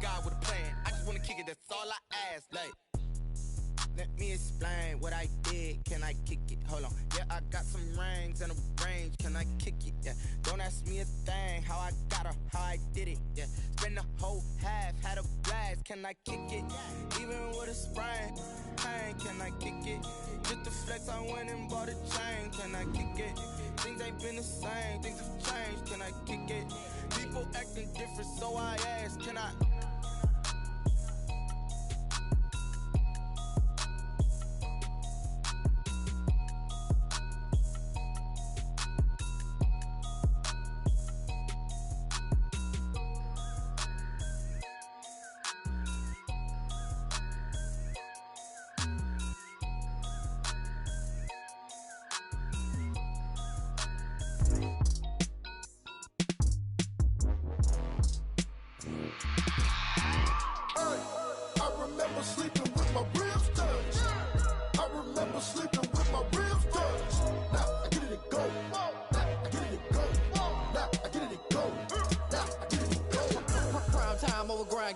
God with a plan. I just wanna kick it, that's all I ask. Like, let me explain what I did. Can I kick it? Hold on. Yeah, I got some rings and a range. Can I kick it? Yeah. Don't ask me a thing. How I got her, how I did it. Yeah. Spend the whole half, had a blast. Can I kick it? Even with a sprain. Pain, can I kick it? Just the flex, I went and bought a chain. Can I kick it? Things ain't been the same. Things have changed. Can I kick it? People acting different, so I ask. Can I?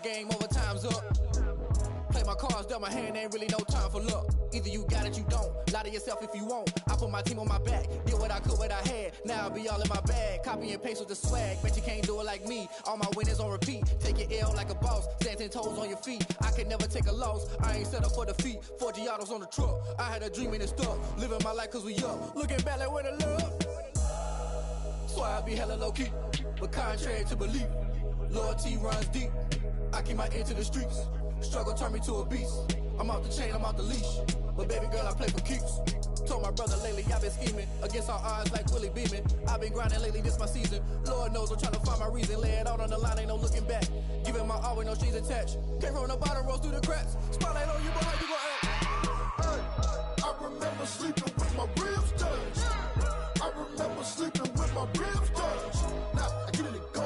Game over, time's up. Play my cards, dealt my hand, ain't really no time for luck. Either you got it, you don't. Lie to yourself if you won't. I put my team on my back, did what I could, what I had. Now I'll be all in my bag. Copy and paste with the swag. Bet you can't do it like me. All my winners on repeat. Take your L like a boss. Stand 10 toes on your feet. I can never take a loss. I ain't set up for defeat. 4 Giottos on the truck. I had a dream and it's stuck. Living my life cause we up. Looking back like where the love. So I be hella low key. But contrary to belief, loyalty runs deep. I keep my ear to the streets. Struggle turned me to a beast. I'm off the chain, I'm off the leash. But baby girl, I play for keeps. Told my brother lately, I've been scheming. Against all odds like Willie Beeman. I've been grinding lately, this my season. Lord knows I'm trying to find my reason. Lay it out on the line, ain't no looking back. Giving my all with no strings attached. Came from the bottom, rose through the cracks. Spotlight on you, boy, how you gon' act? Hey, I remember sleeping with my ribs touched. I remember sleeping with my ribs touched. Now I get it to go.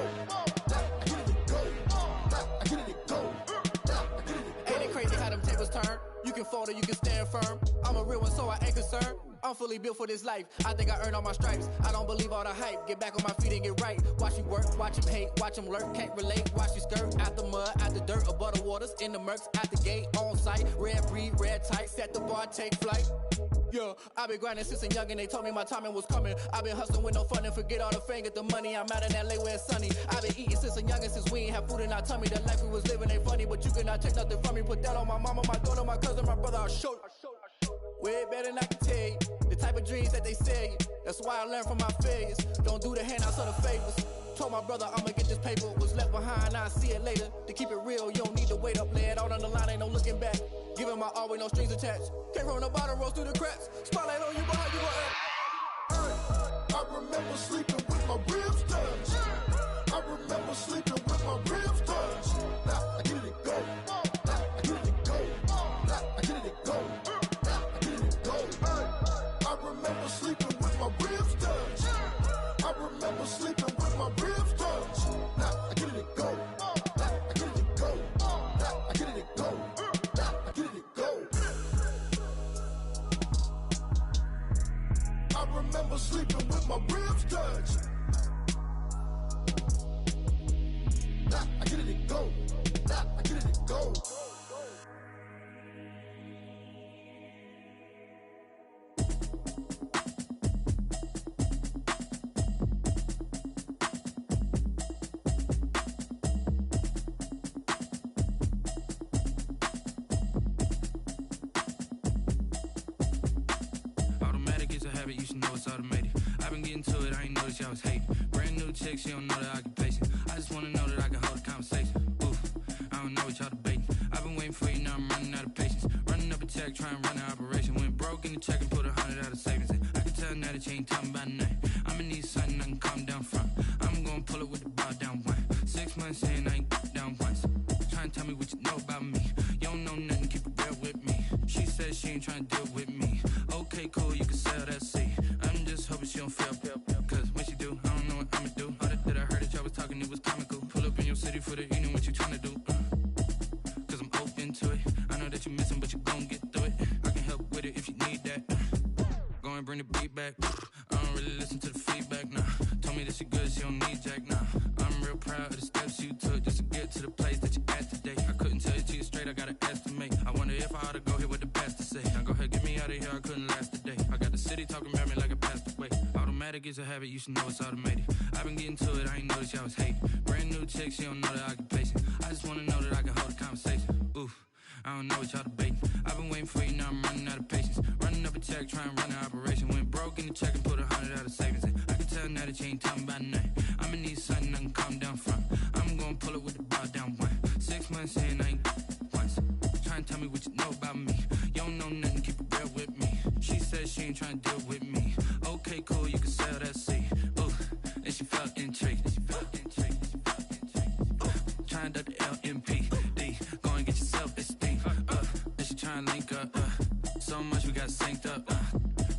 You can fold or you can stand firm. I'm a real one, so I ain't concerned. I'm fully built for this life. I think I earned all my stripes. I don't believe all the hype. Get back on my feet and get right. Watch you work, watch him hate, watch him lurk. Can't relate, watch you skirt. Out the mud, out the dirt, above the waters. In the murks, out the gate, on sight. Red breed, red tight. Set the bar, take flight. Yeah, I've been grinding since a young and they told me my timing was coming. I've been hustling with no fun and forget all the fame, get the money. I'm out in LA where it's sunny. I've been eating since a young and since we ain't have food in our tummy. The life we was living ain't funny, but you cannot take nothing from me. Put that on my mama, my daughter, my cousin, my brother, I'll show you. Way better than I can tell you. The type of dreams that they sell you. That's why I learned from my failures. Don't do the handouts or the favors. Told my brother I'ma get this paper. Was left behind, I'll see it later. To keep it real, you don't need to wait up. Lay it out on the line, ain't no looking back. Giving my all with no strings attached. Came from the bottom, rose through the cracks. Spotlight on you, boy, how you gon' act? Hey, I remember sleeping with my ribs touched. I remember sleeping with my ribs touched. Now I get it to go. Now I get it to go. Now I get it to go. Now I get it to go. Hey, I remember sleeping with my ribs touched. I remember sleeping with my ribs touched. Now I get it to go. Now I get it to go. Now I get it to go. Now I get it to go. I remember sleeping with my ribs touched. Now I get it to go. Now I get it to go. You should know it's automated. I've been getting to it, I ain't noticed y'all was hating. Brand new chick, she don't know the occupation. I just wanna know that I can hold a conversation. Oof, I don't know what y'all debating. I've been waiting for you, now I'm running out of patience. Running up a check, trying to run an operation. Went broke in the check and put 100 out of savings in. I can tell now that you ain't talking about nothing. I'ma need something I can calm down from. I'm gonna pull it with the bar down one. 6 months in, I ain't down once. Trying to tell me what you know about me. You don't know nothing, keep it real with me. She said she ain't trying to deal with me. Okay, cool, you can sell that seat. I'm just hoping she don't fail. Cause when she do, I don't know what I'ma do. All that I heard that y'all was talking, it was comical. Pull up in your city for the evening, what you tryna do? Cause I'm open to it. I know that you missing, but you gon' get through it. I can help with it if you need that. Go and bring the beat back. I don't really listen to the feedback, nah. Told me that she good, she don't need Jack, nah. I'm real proud of the steps you took just to get to the place that you at today. it's a habit, you should know it's automated. I've been getting to it, I ain't noticed y'all was hating. Brand new chick, she don't know that I can pace it. I just wanna know that I can hold a conversation. Oof, I don't know what y'all debating. I've been waiting for you, now I'm running out of patience. Running up a check, trying to run an operation. Went broke in the check and put 100 out of savings in. I can tell now that you ain't talking about nothing. I'ma need something I can calm down from. I'm gonna pull it with the bar down one. 6 months in, I ain't once. Trying to tell me what you know about me. You don't know nothing, keep it real with me. She said she ain't trying to deal with me. Okay, cool, you can sell that seed. Ooh, and she felt intrigued. Trying to the LMPD. Go and get your self-esteem. And she trying to link up. So much we got synced up.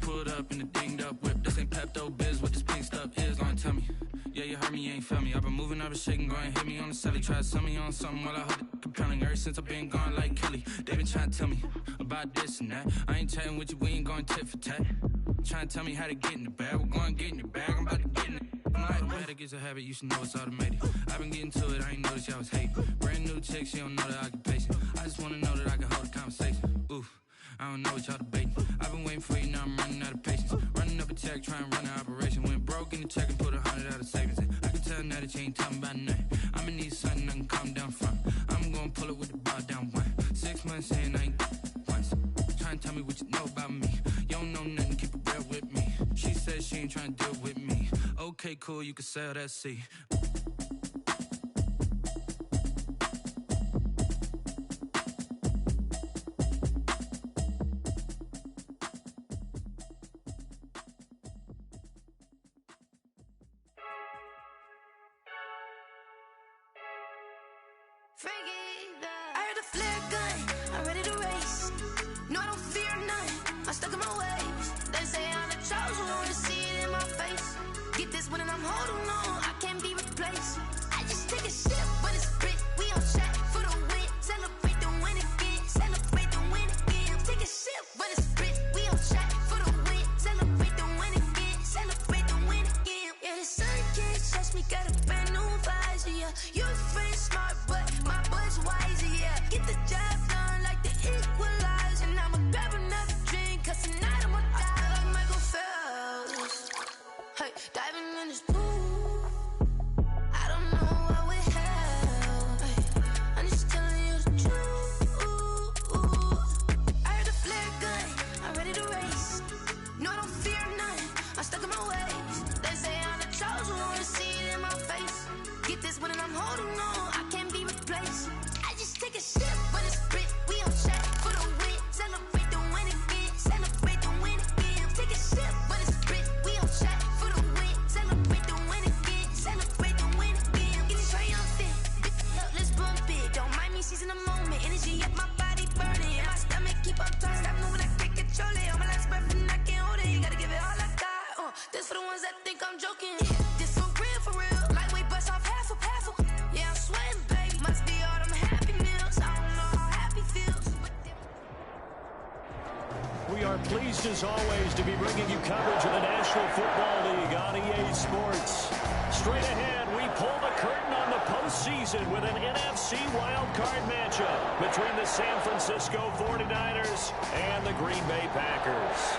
Pulled up in the dinged up whip. This ain't Pepto-Biz, what this pink stuff is. Long tell me. Yeah, you heard me, you ain't felt me. I've been moving, I've been shaking, go and hit me on the celly. Try to sell me on something while I hold it compelling. Ever since I've been gone like Kelly, they been trying to tell me about this and that. I ain't chatting with you, we ain't going tit for tat. Trying to tell me how to get in the bag, we're going to get in the bag, I'm about to get in it. I'm like, automatic is a habit, you should know it's automated. I've been getting to it, I ain't noticed y'all was hating. Brand new chick, she don't know that I can pace it. I just wanna know that I can hold a conversation. Oof, I don't know what y'all debating. I've been waiting for you, now I'm running out of patience. Running up a check, trying to run an operation. Went broke in the check and put 100 out of savings in. I can tell now that you ain't talking about nothing. I'ma need something I can calm down from. I'm gonna pull it with the bar down one. 6 months in, I ain't once. Trying to tell me what you know about me. You don't know nothing, keep it real with me. She said she ain't trying to deal with me. Okay, cool, you can sell that seed. I heard a flare gun, I'm ready to race. No, I don't fear none, I'm stuck in my ways. They say I'm the chosen one, to see it in my face. Get this one and I'm holding on, I can't be replaced. I just take a sip when it's split, we on track for the win. Celebrate the win again, celebrate the win again. Take a sip when it's split, we on track for the win. Celebrate the win again, celebrate the win again. Yeah, the sun can't touch me, got a brand new visor, yeah. You're friend smart, but my bud's wiser, yeah. Get the job done like the equalizer. And I'ma grab another drink, cause tonight I'ma die like Michael Phelps. Hey, diving in this pool, I don't know what we have. Hey, I'm just telling you the truth. I heard a flare gun, I'm ready to race. No, I don't fear none, I'm stuck in my ways. They say I'm the chosen one, to see it in my face. Get this one and I'm holding on, I can't be replaced. I just take a sip when it's split, we on track for the win. Celebrate the win again, celebrate the win again. Take a sip when it's split, we on track for the win. Celebrate the win again, celebrate the win again. Getting triumphant, let's bump it. Don't mind me seizing the moment, energy at my body burning. And my stomach keep up turning, stop moving, I can't control it. On my last breath and I can't hold it, you gotta give it all I got. This for the ones that think I'm joking. This for real. Lightweight bust off half a. Yeah, I'm sweating, baby. Must be all them happy meals. I don't know how happy feels. We are pleased as always to be bringing you coverage of the National Football League on EA Sports. Straight ahead, we pull the curtain on the postseason with an NFC wildcard matchup between the San Francisco 49ers and the Green Bay Packers.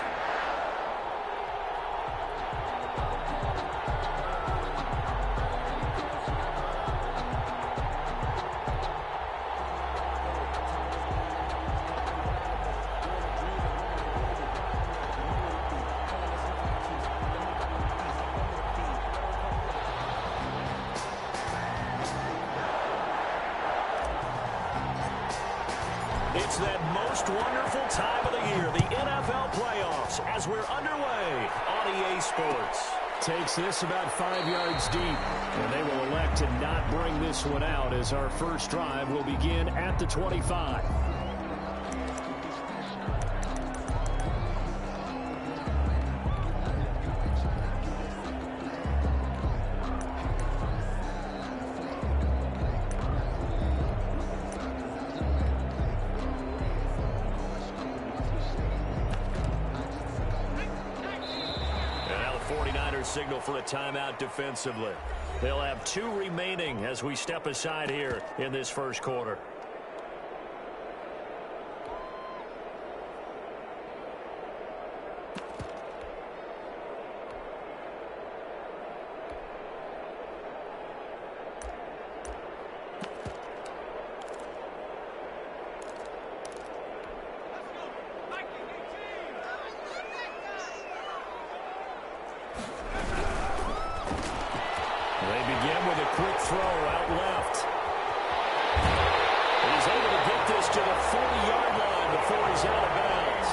It's that most wonderful time of the year, the NFL playoffs, as we're underway on EA Sports. Takes this about 5 yards deep, and they will elect to not bring this one out as our first drive will begin at the 25. Signal for a timeout defensively. They'll have 2 remaining as we step aside here in this first quarter. throw out left. He's able to get this to the 40-yard line before he's out of bounds.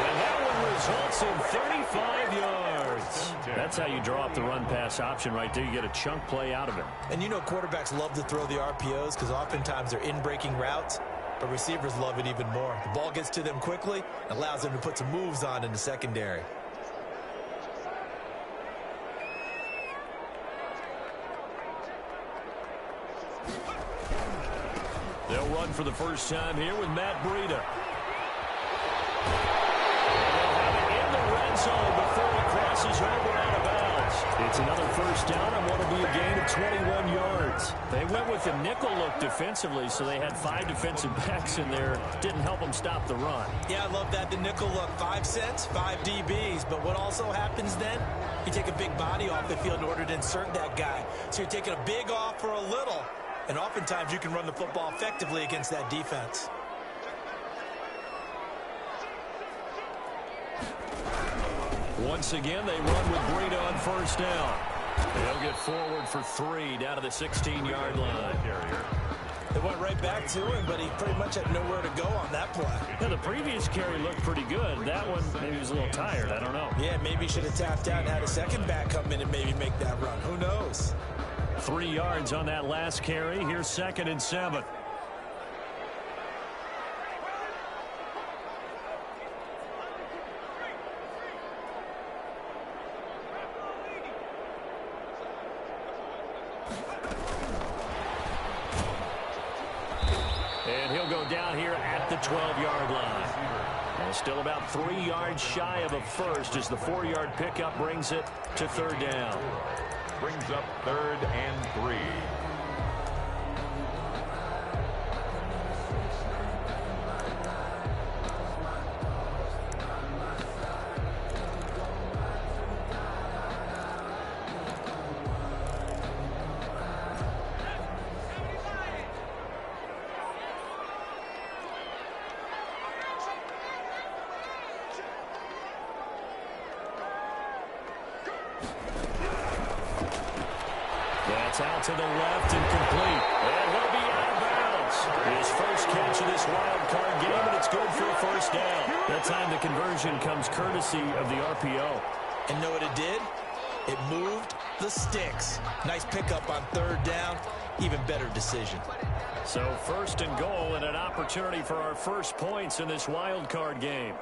And that one results in 35 yards. That's how you draw up the run-pass option right there. You get a chunk play out of it. And you know quarterbacks love to throw the RPOs because oftentimes they're in-breaking routes, but receivers love it even more. The ball gets to them quickly, allows them to put some moves on in the secondary. They'll run for the first time here with Matt Breida. They'll have it in the red zone before he crosses over out of bounds. It's another first down and what will be a gain of 21 yards. They went with the nickel look defensively, so they had 5 defensive backs in there. Didn't help them stop the run. Yeah, I love that. The nickel look, 5 cents, 5 DBs. But what also happens then? You take a big body off the field in order to insert that guy. So you're taking a big off for a little. And oftentimes you can run the football effectively against that defense. Once again, they run with Breida on first down. They'll get forward for 3 down to the 16-yard line. They went right back to him, but he pretty much had nowhere to go on that play. Yeah, the previous carry looked pretty good. That one, maybe he was a little tired. I don't know. Yeah, maybe he should have tapped out and had a second back come in and maybe make that run. Who knows? 3 yards on that last carry. Here's 2nd and 7. And he'll go down here at the 12-yard line. And still about 3 yards shy of a first as the 4-yard pickup brings it to 3rd down. Brings up 3rd and 3. That's out to the left and complete. And he'll be out of bounds. His first catch of this wild card game, and it's good for a first down. That time the conversion comes courtesy of the RPO. And know what it did? It moved the sticks. Nice pickup on 3rd down. Even better decision. So 1st and goal and an opportunity for our first points in this wild card game.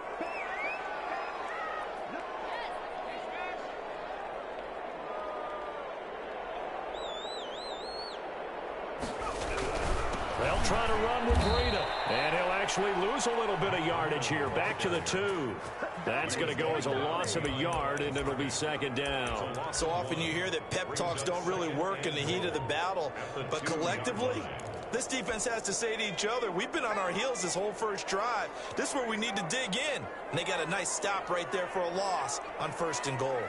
They'll try to run with Breida. And he'll actually lose a little bit of yardage here. Back to the 2. That's going to go as a loss of a yard, and it'll be 2nd down. So often you hear that pep talks don't really work in the heat of the battle. But collectively, this defense has to say to each other, we've been on our heels this whole first drive. This is where we need to dig in. And they got a nice stop right there for a loss on 1st and goal.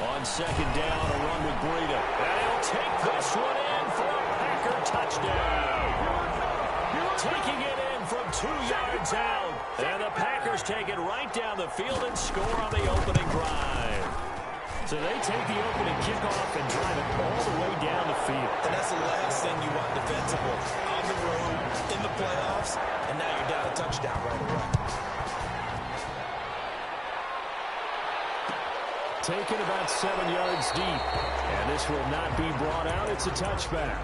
On 2nd down, a run with Breida. And he'll take this one in for a Packer touchdown. Taking it in from 2 yards out. And the Packers take it right down the field and score on the opening drive. So they take the opening kickoff and drive it all the way down the field. And that's the last thing you want defensively. On the road, in the playoffs, and now you're down a touchdown right away. Taken about 7 yards deep. And this will not be brought out. It's a touchback.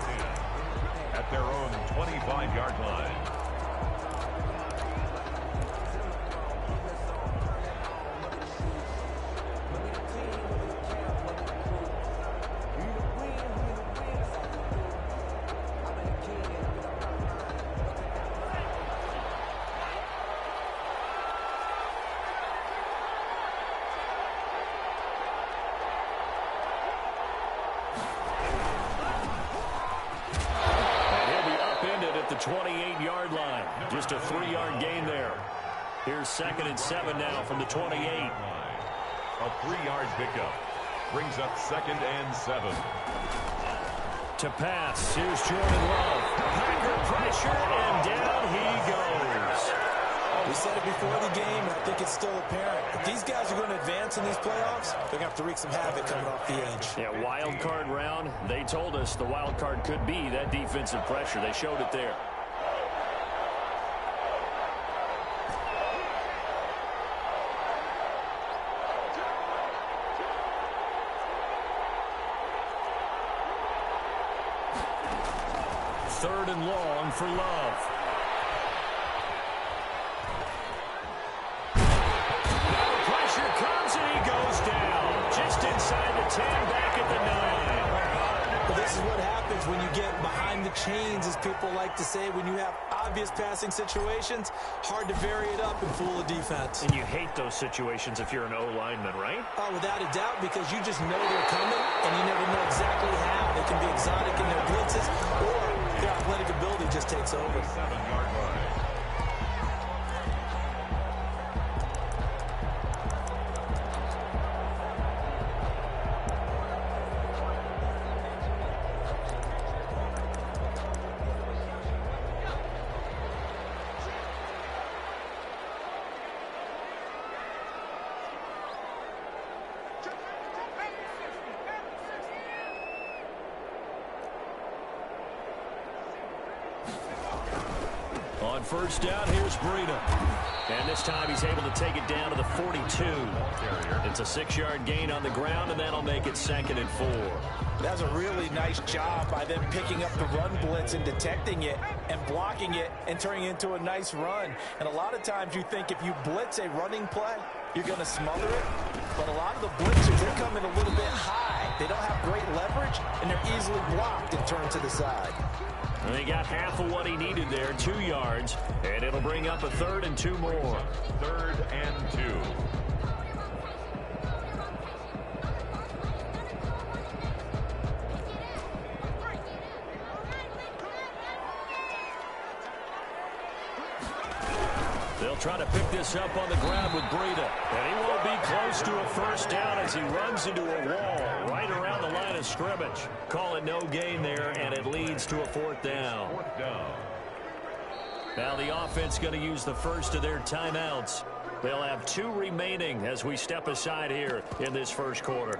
At their own 25-yard line. The 28-yard line. Just a 3-yard gain there. Here's 2nd and 7 now from the 28. A 3-yard pickup. Brings up 2nd and 7. To pass. Here's Jordan Love. Packer pressure, and down he goes. We said it before the game, and I think it's still apparent. If these guys are going to advance in these playoffs, they're going to have to wreak some havoc coming off the edge. Yeah, wild card round. They told us the wild card could be that defensive pressure. They showed it there. Third and long for Love. Now the pressure comes and he goes down. Just inside the 10, back at the 9. Well, this is what happens when you get behind the chains, as people like to say. When you have obvious passing situations, hard to vary it up and fool a defense. And you hate those situations if you're an O-lineman, right? Oh, without a doubt, because you just know they're coming, and you never know exactly how. They can be exotic in their blitzes, or their athletic ability just takes over. 7-yard line. On first down, here's Breida. And this time he's able to take it down to the 42. It's a 6-yard gain on the ground, and that'll make it 2nd and 4. That's a really nice job by them picking up the run blitz and detecting it and blocking it and turning it into a nice run. And a lot of times you think if you blitz a running play, you're going to smother it. But a lot of the blitzers, they're coming a little bit high. They don't have great leverage, and they're easily blocked and turned to the side. And he got half of what he needed there, 2 yards, and it'll bring up a 3rd and 2 more. 3rd and 2. They'll try to pick this up on the ground with Breida. And he won't be close to a first down as he runs into a wall right around the line of scrimmage. Call it no gain there, and it leads to a 4th down. 4th down. Now the offense going to use the first of their timeouts. They'll have 2 remaining as we step aside here in this first quarter.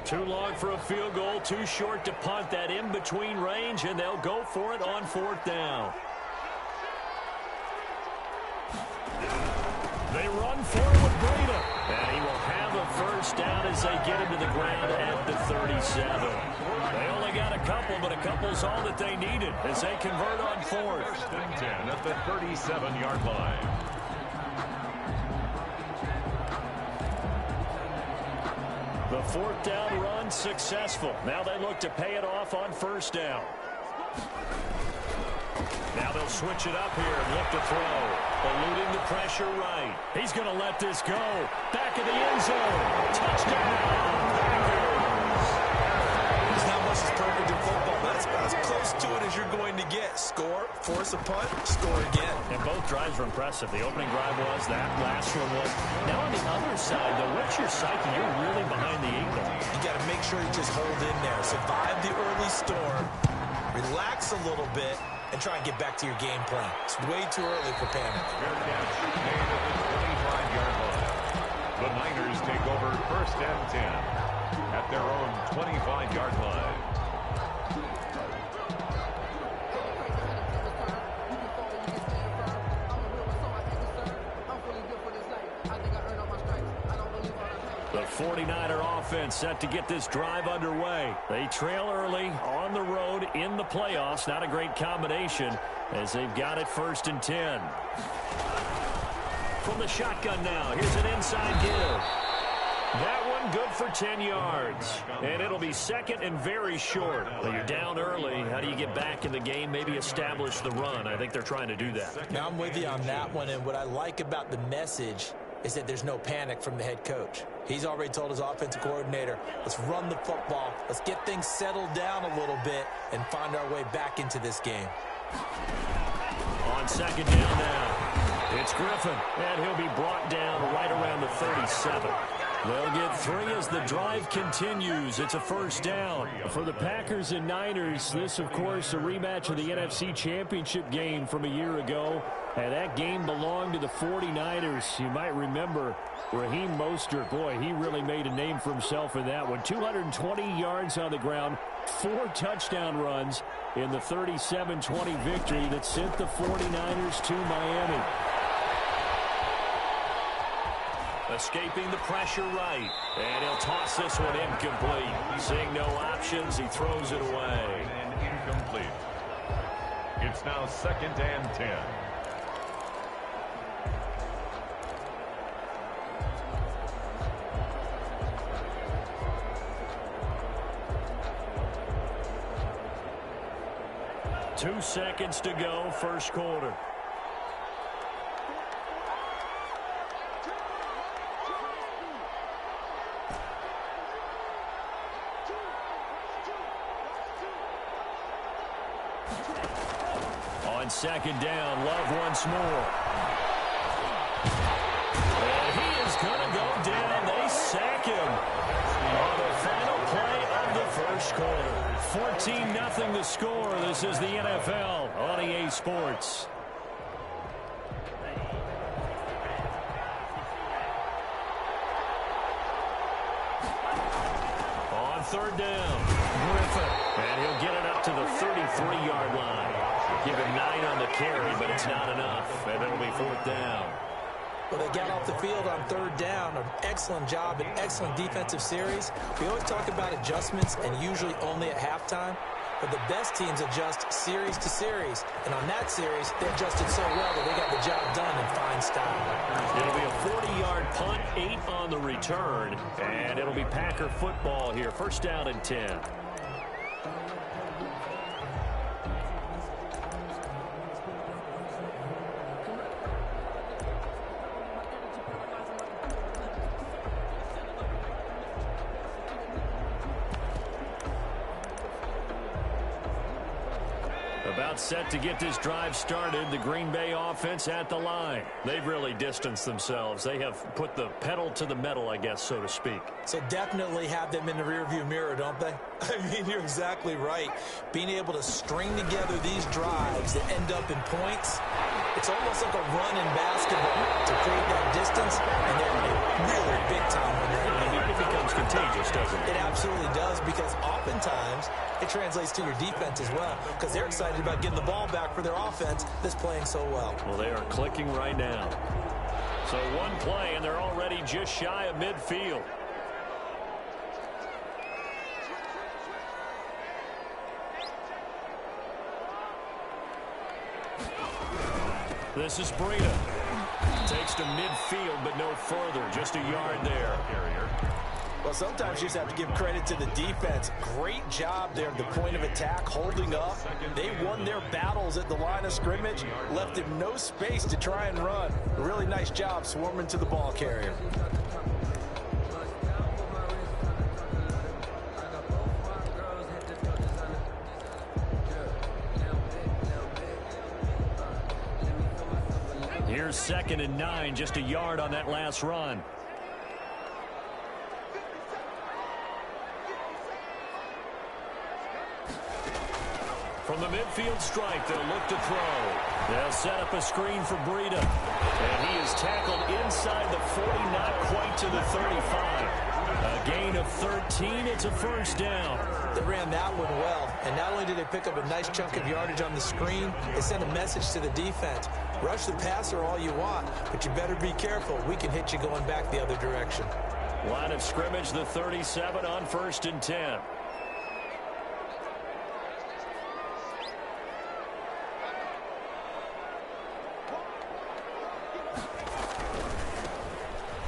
Too long for a field goal, too short to punt. That in-between range, and they'll go for it on 4th down. They run for it with Breida, and he will have a first down as they get into the ground at the 37. They only got a couple, but a couple's all that they needed as they convert on 4th. 1st and 10 at the 37-yard line. The 4th down run successful. Now they look to pay it off on 1st down. Now they'll switch it up here and look to throw. Eluding the pressure right. He's going to let this go. Back of the end zone. Touchdown, Packers. There's not much that's perfect in football. That's about as close to it as you're going to get. Score, force a punt, score again. And both drives were impressive. The opening drive was, that last one was. Now on the other side, though, what's your psyche? You're really behind the 8 ball. You got to make sure you just hold in there. Survive the early storm. Relax a little bit. And try and get back to your game plan. It's way too early for panic. Bearcats made at the 25-yard line. The Niners take over 1st and 10 at their own 25-yard line. The 49er offense set to get this drive underway. They trail early on the road in the playoffs. Not a great combination as they've got it 1st and 10. From the shotgun now, here's an inside give. That one good for 10 yards. And it'll be 2nd and very short. Well, you're down early. How do you get back in the game? Maybe establish the run. I think they're trying to do that. Now I'm with you on that one. And what I like about the message is that there's no panic from the head coach. He's already told his offensive coordinator, let's run the football. Let's get things settled down a little bit and find our way back into this game. On second down now, it's Griffin, and he'll be brought down right around the 37. They'll get 3 as the drive continues. It's a first down. For the Packers and Niners, this, of course, a rematch of the NFC Championship game from a year ago. And that game belonged to the 49ers. You might remember Raheem Mostert. Boy, he really made a name for himself in that one. 220 yards on the ground, 4 touchdown runs in the 37-20 victory that sent the 49ers to Miami. Escaping the pressure right. And he'll toss this one incomplete. Seeing no options, he throws it away. And incomplete. It's now 2nd and 10. Two seconds to go, first quarter. On second down, Love once more. And he is going to go down. They sack him on the final play of the first quarter. 14-0 the score. This is the NFL on EA Sports. On third down, Griffin. And he'll get it up to the 33-yard line. Give him 9 on the carry, but it's not enough. And it'll be 4th down. Well, they got off the field on third down. An excellent job, an excellent defensive series. We always talk about adjustments, and usually only at halftime. But the best teams adjust series to series. And on that series, they adjusted so well that they got the job done in fine style. It'll be a 40-yard punt, 8 on the return. And it'll be Packer football here. First down and 10. About set to get this drive started. The Green Bay offense at the line. They've really distanced themselves. They have put the pedal to the metal, I guess, so to speak. So definitely have them in the rearview mirror, don't they? I mean, you're exactly right. Being able to string together these drives that end up in points, it's almost like a run in basketball to create that distance, and then really big time when you're in it. It becomes contagious, doesn't it? It absolutely does, because oftentimes it translates to your defense as well, because they're excited about getting the ball back for their offense that's playing so well. Well, they are clicking right now. So one play, and they're already just shy of midfield. This is Breida. Takes to midfield, but no further. Just a yard there. Well, sometimes you just have to give credit to the defense. Great job there at the point of attack, holding up. They won their battles at the line of scrimmage, left him no space to try and run. A really nice job swarming to the ball carrier. Here's 2nd and 9, just a yard on that last run. From the midfield stripe, they'll look to throw. They'll set up a screen for Breida. And he is tackled inside the 40, not quite to the 35. A gain of 13, it's a first down. They ran that one well, and not only did they pick up a nice chunk of yardage on the screen, they sent a message to the defense. Rush the passer all you want, but you better be careful. We can hit you going back the other direction. Line of scrimmage, the 37 on 1st and 10.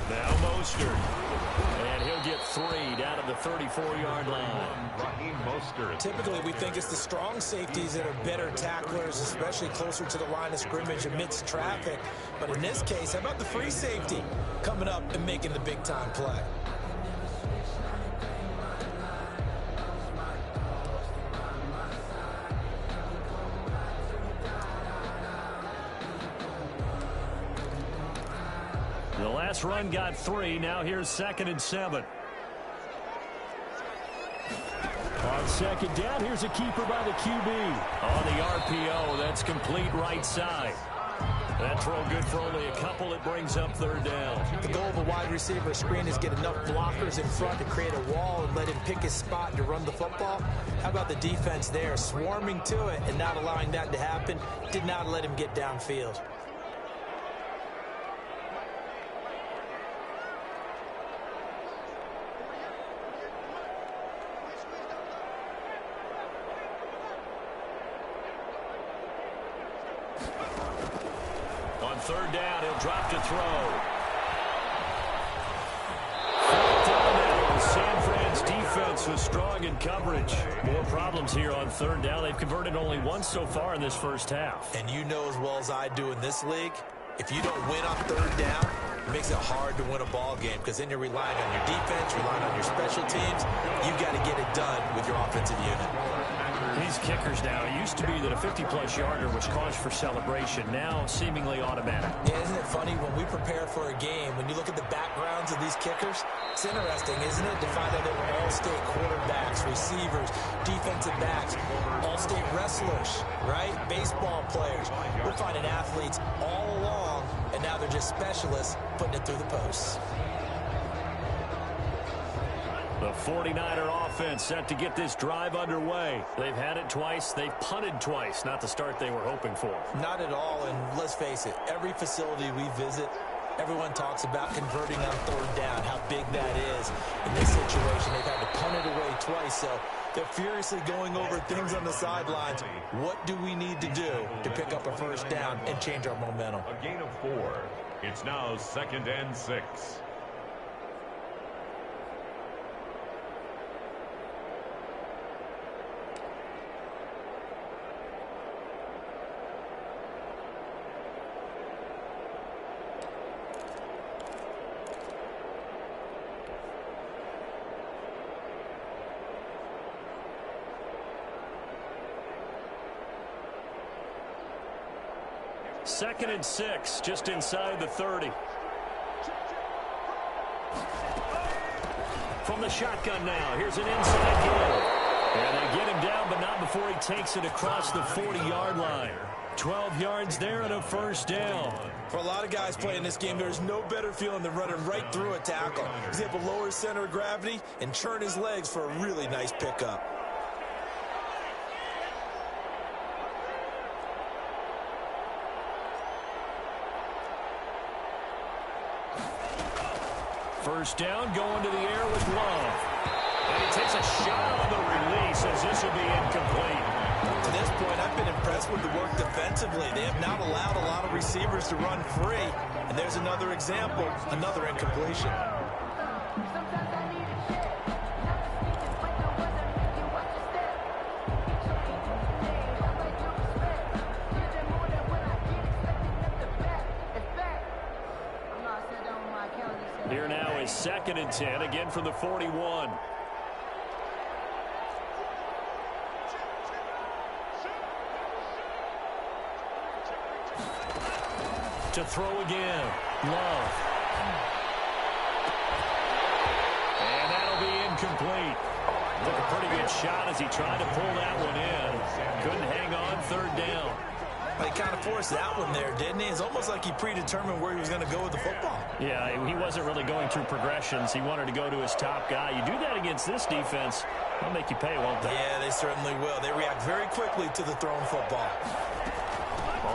Now Mostert. And he'll get 3 down at the 34-yard line. Raheem Mostert. Typically, we think it's the strong safeties that are better tacklers, especially closer to the line of scrimmage amidst traffic. But in this case, how about the free safety coming up and making the big-time play? Last run got 3. Now here's 2nd and 7. On 2nd down, here's a keeper by the QB. On the RPO, that's complete right side. That throw good for only a couple. It brings up 3rd down. The goal of a wide receiver screen is get enough blockers in front to create a wall and let him pick his spot to run the football. How about the defense there, swarming to it and not allowing that to happen? Did not let him get downfield. On 3rd down, he'll drop to throw. 4th down now. San Fran's defense was strong in coverage. More problems here on 3rd down. They've converted only once so far in this first half. And you know as well as I do in this league, if you don't win on 3rd down, it makes it hard to win a ball game because then you're relying on your defense, relying on your special teams. You've got to get it done with your offensive unit. These kickers now, it used to be that a 50-plus yarder was cause for celebration. Now, seemingly automatic. Yeah, isn't it funny when we prepare for a game, when you look at the backgrounds of these kickers, it's interesting, isn't it, to find out they were all-state quarterbacks, receivers, defensive backs, all-state wrestlers, right? Baseball players. We're finding athletes all along, and now they're just specialists putting it through the posts. The 49er offense set to get this drive underway. They've had it twice. They've punted twice. Not the start they were hoping for. Not at all, and let's face it, every facility we visit, everyone talks about converting on 3rd down, how big that is. In this situation, they've had to punt it away twice, so they're furiously going over things on the sidelines. What do we need to do to pick up a 1st down and change our momentum? A gain of 4. It's now 2nd and 6. Second and 6, just inside the 30. From the shotgun now, here's an inside give. And they get him down, but not before he takes it across the 40-yard line. 12 yards there and a 1st down. For a lot of guys playing this game, there's no better feeling than running right through a tackle. He's able to lower his center of gravity and turn his legs for a really nice pickup. First down, going to the air with Love. And he takes a shot on the release as this will be incomplete. To this point, I've been impressed with the work defensively. They have not allowed a lot of receivers to run free. And there's another example, another incompletion. Here now is 2nd and 10, again from the 41. To throw again, Love. And that'll be incomplete. Took a pretty good shot as he tried to pull that one in. Couldn't hang on, 3rd down. Well, he kind of forced that one there, didn't he? It's almost like he predetermined where he was going to go with the football. Yeah, he wasn't really going through progressions. He wanted to go to his top guy. You do that against this defense, they'll make you pay, won't they? Yeah, they certainly will. They react very quickly to the thrown football.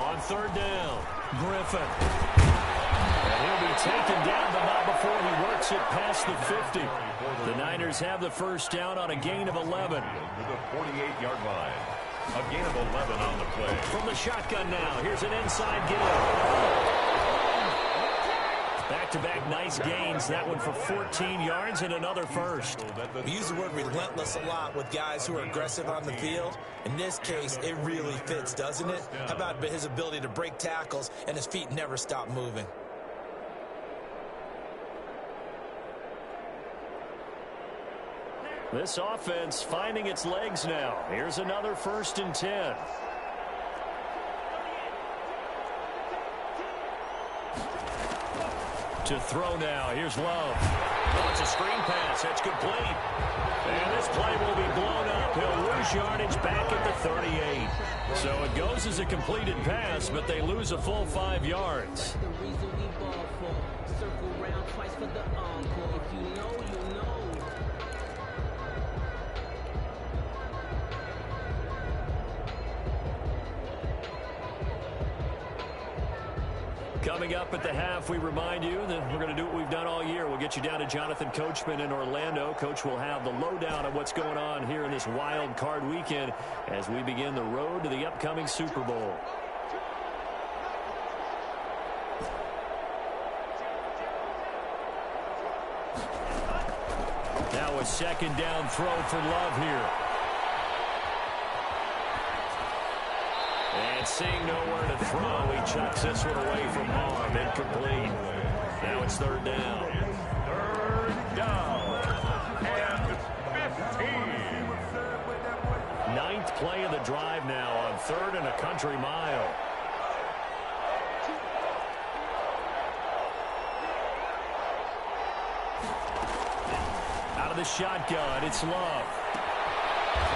On 3rd down, Griffin. And he'll be taken down, but not before he works it past the 50. The Niners have the 1st down on a gain of 11. To the 48-yard line. A gain of 11 on the play. From the shotgun now, here's an inside give. Back-to-back nice gains. That one for 14 yards and another 1st. We use the word relentless a lot with guys who are aggressive on the field. In this case, it really fits, doesn't it? How about his ability to break tackles and his feet never stop moving? This offense finding its legs now. Here's another 1st and 10. To throw now. Here's Love. Oh, it's a screen pass. That's complete. And this play will be blown up. He'll lose yardage back at the 38. So it goes as a completed pass, but they lose a full 5 yards. Coming up at the half, we remind you that we're going to do what we've done all year. We'll get you down to Jonathan Coachman in Orlando. Coach will have the lowdown of what's going on here in this wild card weekend as we begin the road to the upcoming Super Bowl. Now a second down throw for Love here. And seeing nowhere to throw, he chucks this one away from harm. Incomplete. Now it's third down. Third down and 15. Ninth play of the drive now on 3rd and a country mile. Out of the shotgun, it's Love.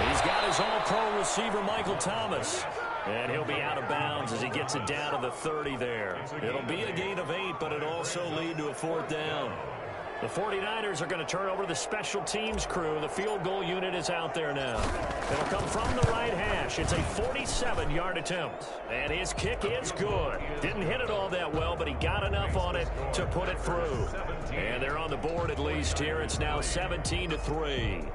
He's got his all-pro receiver, Michael Thomas. And he'll be out of bounds as he gets it down to the 30 there. It'll be a gain of 8, but it'll also lead to a 4th down. The 49ers are going to turn over the special teams crew. The field goal unit is out there now. It'll come from the right hash. It's a 47-yard attempt. And his kick is good. Didn't hit it all that well, but he got enough on it to put it through. And they're on the board at least here. It's now 17-3.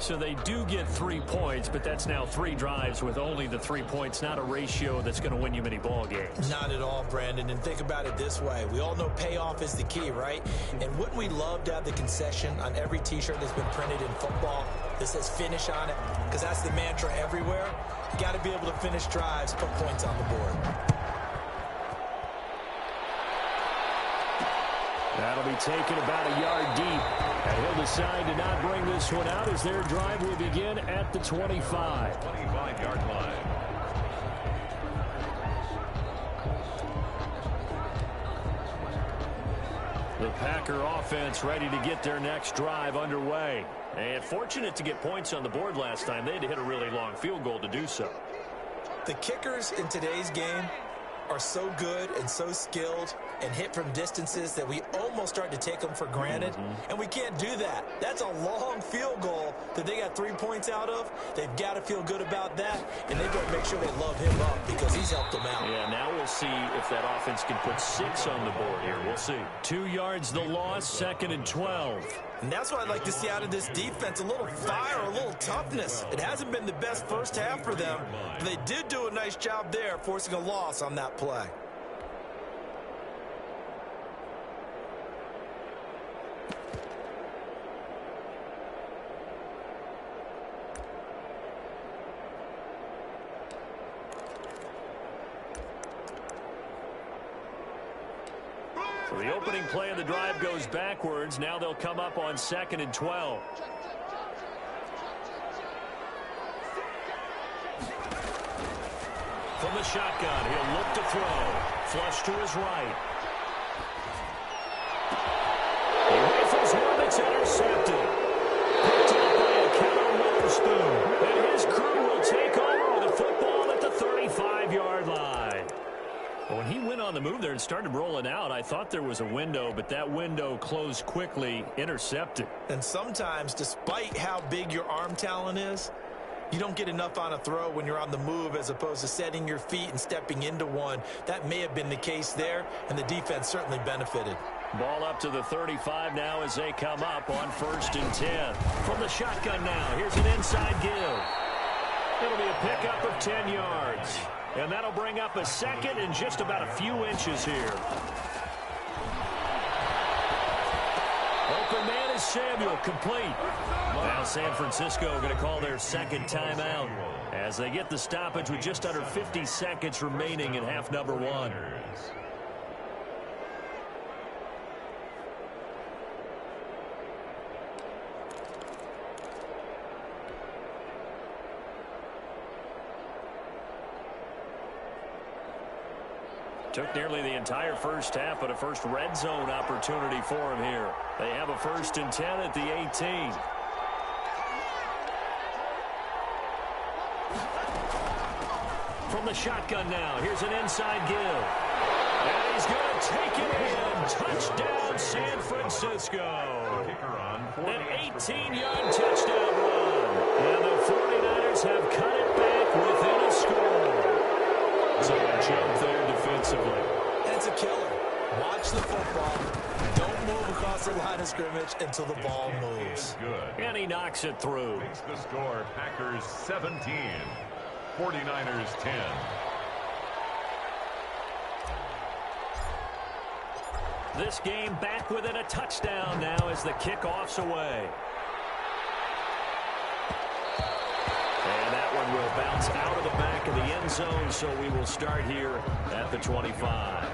So they do get 3 points, but that's now 3 drives with only the 3 points, not a ratio that's going to win you many ball games. Not at all, Brandon. And think about it this way. We all know payoff is the key, right? And wouldn't we love to have the concession on every T-shirt that's been printed in football that says finish on it? Because that's the mantra everywhere. You got to be able to finish drives, put points on the board. That'll be taken about a yard deep. And he'll decide to not bring this one out as their drive will begin at the 25. 25-yard line. The Packer offense ready to get their next drive underway. And fortunate to get points on the board last time. They had to hit a really long field goal to do so. The kickers in today's game are so good and so skilled and hit from distances that we almost start to take them for granted. And we can't do that. That's a long field goal that they got 3 points out of. They've got to feel good about that, and they've got to make sure they love him up because he's helped them out. Yeah, now we'll see if that offense can put 6 on the board here. We'll see. 2 yards the loss, 2nd and 12. And that's what I'd like to see out of this defense, a little fire, a little toughness. It hasn't been the best first half for them, but they did do a nice job there forcing a loss on that play. So the opening play of the drive goes backwards. Now they'll come up on 2nd and 12. From the shotgun, he'll look to throw. Flush to his right. He rifles one that's intercepted. Picked up by a Keller Witherspoon. And his crew will take over with the football at the 35-yard line. When he went on the move there and started rolling out, I thought there was a window, but that window closed quickly, intercepted. And sometimes, despite how big your arm talent is, you don't get enough on a throw when you're on the move as opposed to setting your feet and stepping into one. That may have been the case there, and the defense certainly benefited. Ball up to the 35 now as they come up on 1st and 10. From the shotgun now, here's an inside give. It'll be a pickup of 10 yards. And that'll bring up a 2nd and just about a few inches here. Open man is Samuel, complete. Now San Francisco going to call their 2nd timeout as they get the stoppage with just under 50 seconds remaining in half number 1. Took nearly the entire first half, but a first red zone opportunity for him here. They have a 1st and 10 at the 18. From the shotgun now, here's an inside give. And he's going to take it in. Touchdown, San Francisco. An 18-yard touchdown run. And the 49ers have cut it back within a score. So a jump there defensively. It's a killer. Watch the football. Don't move across the line of scrimmage until the ball moves. Good. And he knocks it through. Makes the score Packers 17, 49ers 10. This game back within a touchdown now as the kickoff's away. And that one will bounce out of the back of the end zone, so we will start here at the 25.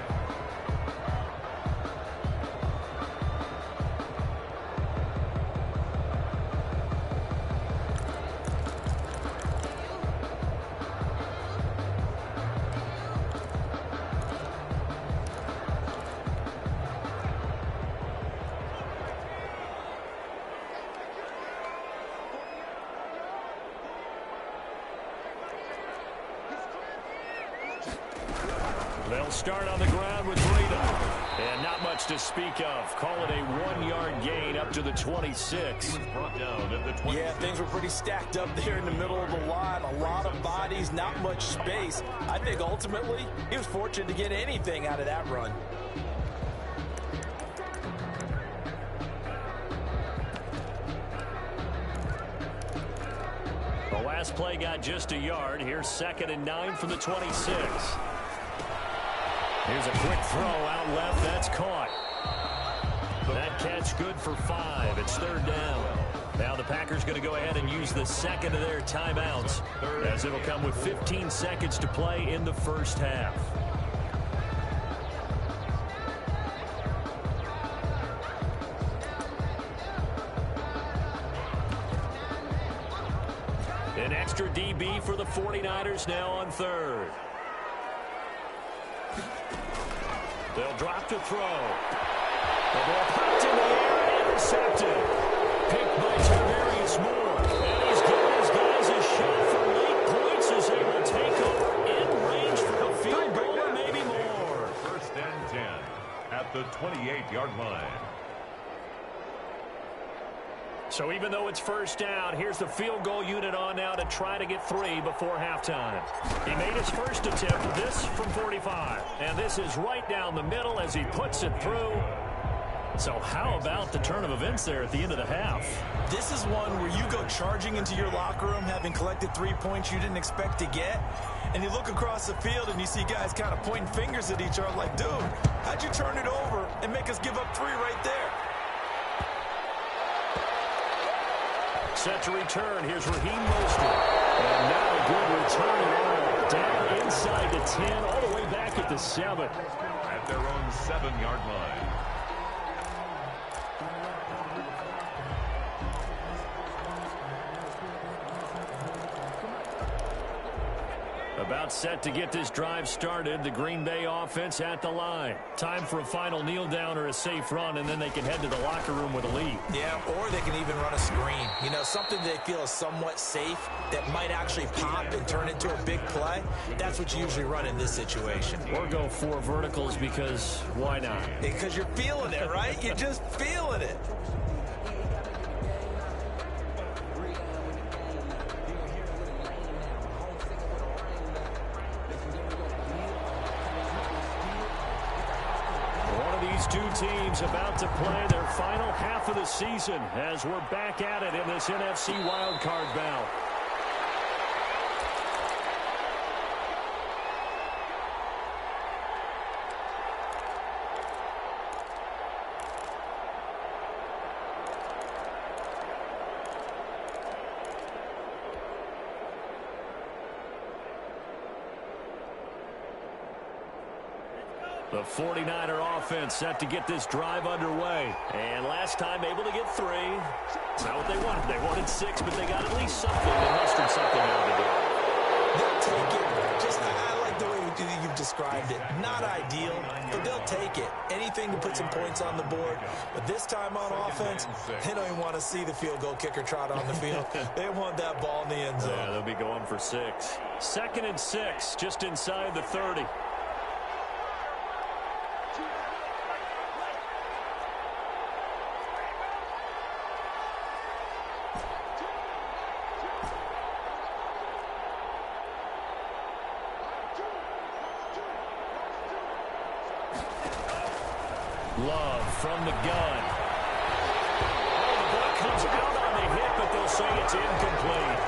They'll start on the ground with Breida. And not much to speak of. Call it a 1-yard gain up to the 26. Brought down at the 26. Yeah, things were pretty stacked up there in the middle of the line. A lot of bodies, not much space. I think ultimately he was fortunate to get anything out of that run. The last play got just a yard. Here's 2nd and 9 from the 26. Here's a quick throw out left. That's caught. That catch good for 5. It's 3rd down. Now the Packers going to go ahead and use the second of their timeouts, as it'll come with 15 seconds to play in the first half. An extra DB for the 49ers now on 3rd. They'll drop to throw. The ball popped in the air and intercepted. Picked by Tarvarius Moore. And he's giving his guys a shot for late points as they will take over in range for a field goal or maybe more. 1st and 10 at the 28-yard line. So even though it's 1st down, here's the field goal unit on now to try to get 3 before halftime. He made his first attempt, this from 45. And this is right down the middle as he puts it through. So how about the turn of events there at the end of the half? This is one where you go charging into your locker room having collected 3 points you didn't expect to get. And you look across the field and you see guys kind of pointing fingers at each other like, dude, how'd you turn it over and make us give up 3 right there? Set to return. Here's Raheem Mostert. And not a good return at all. Down inside the 10, all the way back at the 7. At their own 7-yard line. About set to get this drive started. The Green Bay offense at the line. Time for a final kneel down or a safe run, and then they can head to the locker room with a lead. Yeah, or they can even run a screen. You know, something they feel is somewhat safe that might actually pop and turn into a big play. That's what you usually run in this situation. Or go 4 verticals because why not? Because you're feeling it, right? You're just feeling it. Two teams about to play their final half of the season as we're back at it in this NFC wildcard bout. The 49er offense set to get this drive underway. And last time able to get 3. It's not what they wanted. They wanted 6, but they got at least something. They mustered something out of the game. They'll take it. Just I like the way we you've described it. Not ideal, but they'll take it. Anything to put some points on the board. But this time on offense, they don't even want to see the field goal kicker trot on the field. They want that ball in the end zone. Yeah, they'll be going for 6. 2nd and 6, just inside the 30. Love from the gun. Oh, the ball comes out on the hit, but they'll say it's incomplete.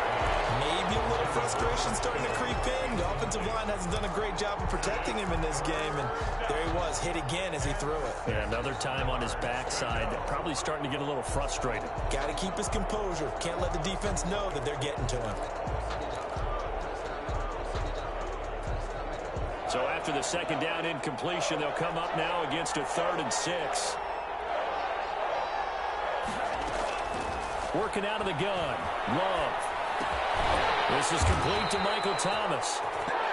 Maybe a little frustration starting to creep in. The offensive line hasn't done a great job of protecting him in this game, and there he was, hit again as he threw it. Yeah, another time on his backside, probably starting to get a little frustrated. Got to keep his composure. Can't let the defense know that they're getting to him. So after the 2nd down incompletion, they'll come up now against a 3rd and 6. Working out of the gun. Love. This is complete to Michael Thomas.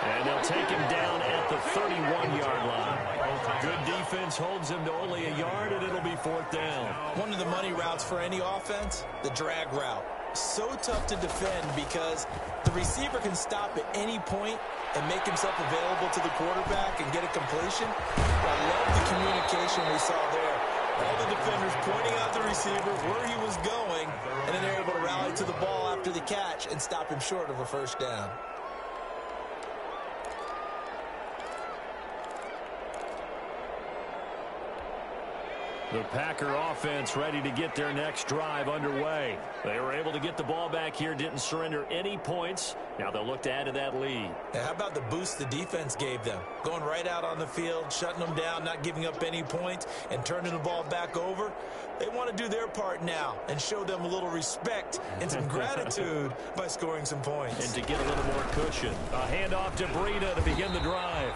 And they'll take him down at the 31-yard line. Good defense holds him to only a yard, and it'll be 4th down. One of the money routes for any offense, the drag route. So tough to defend because the receiver can stop at any point and make himself available to the quarterback and get a completion. I love the communication we saw there. All the defenders pointing out the receiver where he was going, and then they're able to rally to the ball after the catch and stop him short of a 1st down. The Packer offense ready to get their next drive underway. They were able to get the ball back here, didn't surrender any points. Now they'll look to add to that lead. Yeah, how about the boost the defense gave them? Going right out on the field, shutting them down, not giving up any points, and turning the ball back over. They want to do their part now and show them a little respect and some gratitude by scoring some points. And to get a little more cushion. A handoff to Breida to begin the drive.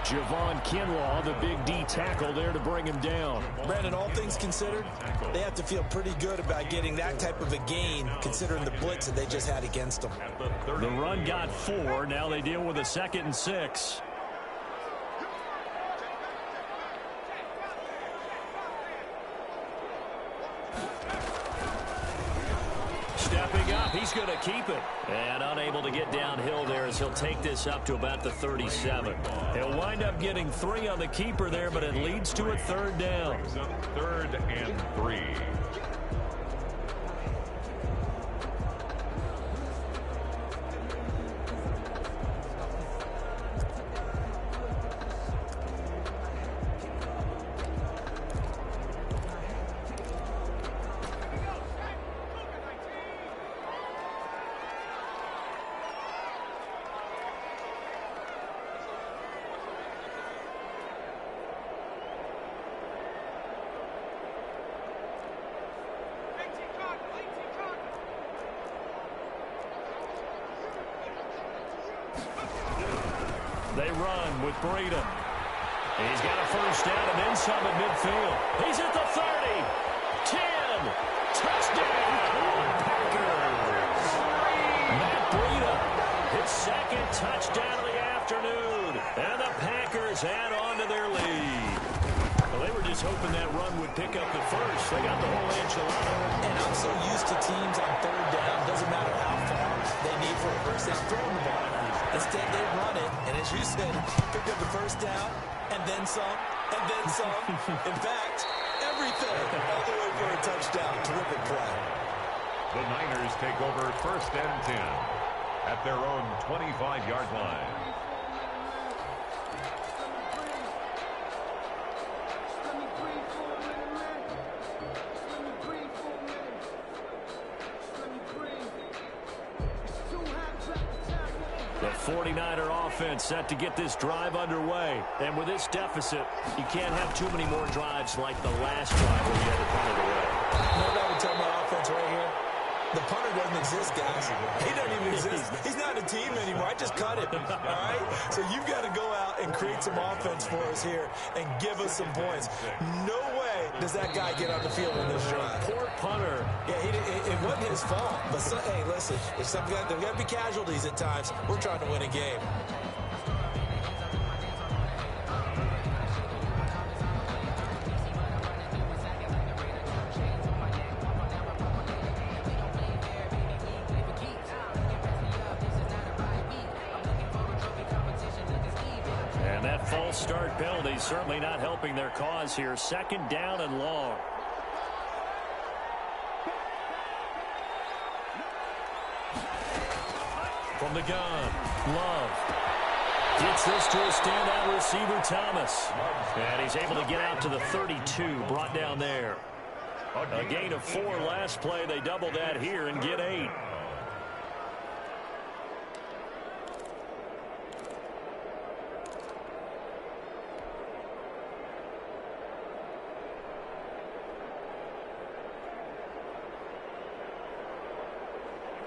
Javon Kinlaw, the big D tackle there to bring him down. Brandon, all things considered, they have to feel pretty good about getting that type of a gain considering the blitz that they just had against them. The run got 4. Now they deal with a 2nd and 6. Stepping up, he's going to keep it. And unable to get downhill there as he'll take this up to about the 37. He'll wind up getting 3 on the keeper there, but it leads to a 3rd down. 3rd and 3. They run with Breida. He's got a 1st down and then some at midfield. He's at the 30. 10. Touchdown. Packers. Matt Breida, his 2nd touchdown of the afternoon. And the Packers add on to their lead. Well, they were just hoping that run would pick up the 1st. They got the whole enchilada. And I'm so used to teams on 3rd down. Doesn't matter how far they need for a 1st down, throwing the ball. Instead, they run it, and as you said, pick up the 1st down, and then some, and then some. In fact, everything all the way for a touchdown. Terrific play. The Niners take over 1st and 10 at their own 25-yard line. The 49er offense set to get this drive underway. And with this deficit, you can't have too many more drives like the last drive where you had to punt it away. You know what I would tell my offense right here? The punter doesn't exist, guys. He doesn't even exist. He's not a team anymore. I just cut him, all right? So you've got to go out and create some offense for us here and give us some points. No way does that guy get on the field in this drive. Poor punter. Yeah, it wasn't his fault. But, hey, listen, if there's got to be casualties at times. We're trying to win a game. start penalty certainly not helping their cause here. 2nd down and long. From the gun, Love gets this to a standout receiver, Thomas. And he's able to get out to the 32, brought down there. A gain of 4 last play. They double that here and get 8.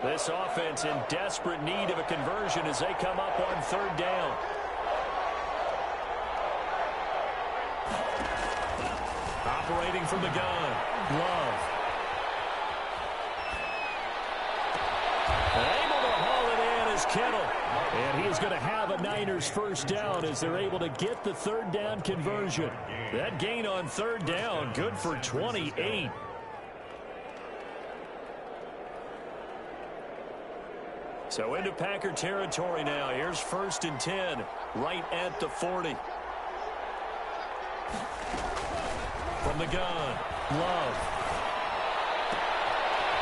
This offense in desperate need of a conversion as they come up on 3rd down. Operating from the gun, Love. Able to haul it in is Kittle. And he's going to have a Niners 1st down as they're able to get the 3rd down conversion. That gain on 3rd down, good for 28. So into Packer territory now. Here's 1st and 10, right at the 40. From the gun, Love.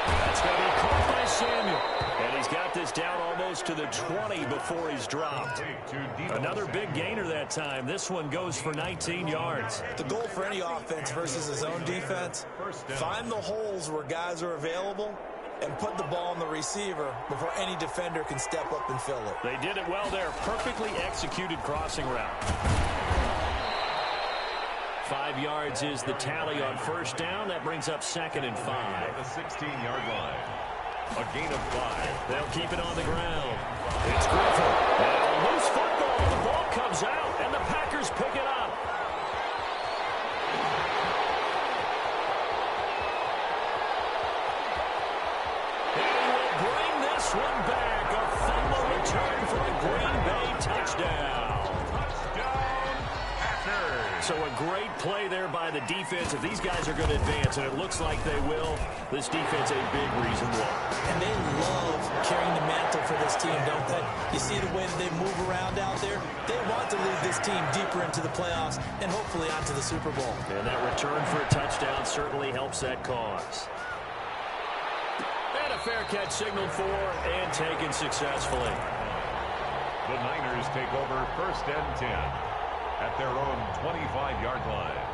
That's going to be caught by Samuel. And he's got this down almost to the 20 before he's dropped. Another big gainer that time. This one goes for 19 yards. The goal for any offense versus his own defense, find the holes where guys are available and put the ball on the receiver before any defender can step up and fill it. They did it well there. Perfectly executed crossing route. 5 yards is the tally on 1st down. That brings up 2nd and 5. The 16-yard line. A gain of 5. They'll keep it on the ground. It's Griffin. And a loose football. The ball comes out, and the Packers pick it up. One back, a fumble return for a Green Bay touchdown. Touchdown, Packers. So a great play there by the defense. If these guys are going to advance, and it looks like they will, this defense a big reason why. And they love carrying the mantle for this team, don't they? You see the way that they move around out there? They want to lead this team deeper into the playoffs and hopefully onto the Super Bowl. And that return for a touchdown certainly helps that cause. Fair catch signaled for and taken successfully. The Niners take over 1st and 10 at their own 25-yard line.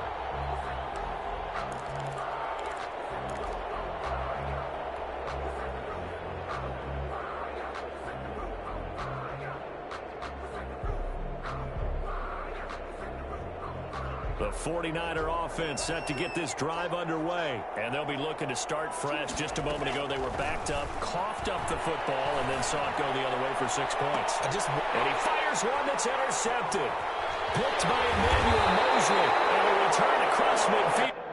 The 49er offense set to get this drive underway. And they'll be looking to start fresh. Just a moment ago, they were backed up, coughed up the football, and then saw it go the other way for 6 points. And he fires one that's intercepted. Picked by Emmanuel Mosley. And a return across midfield.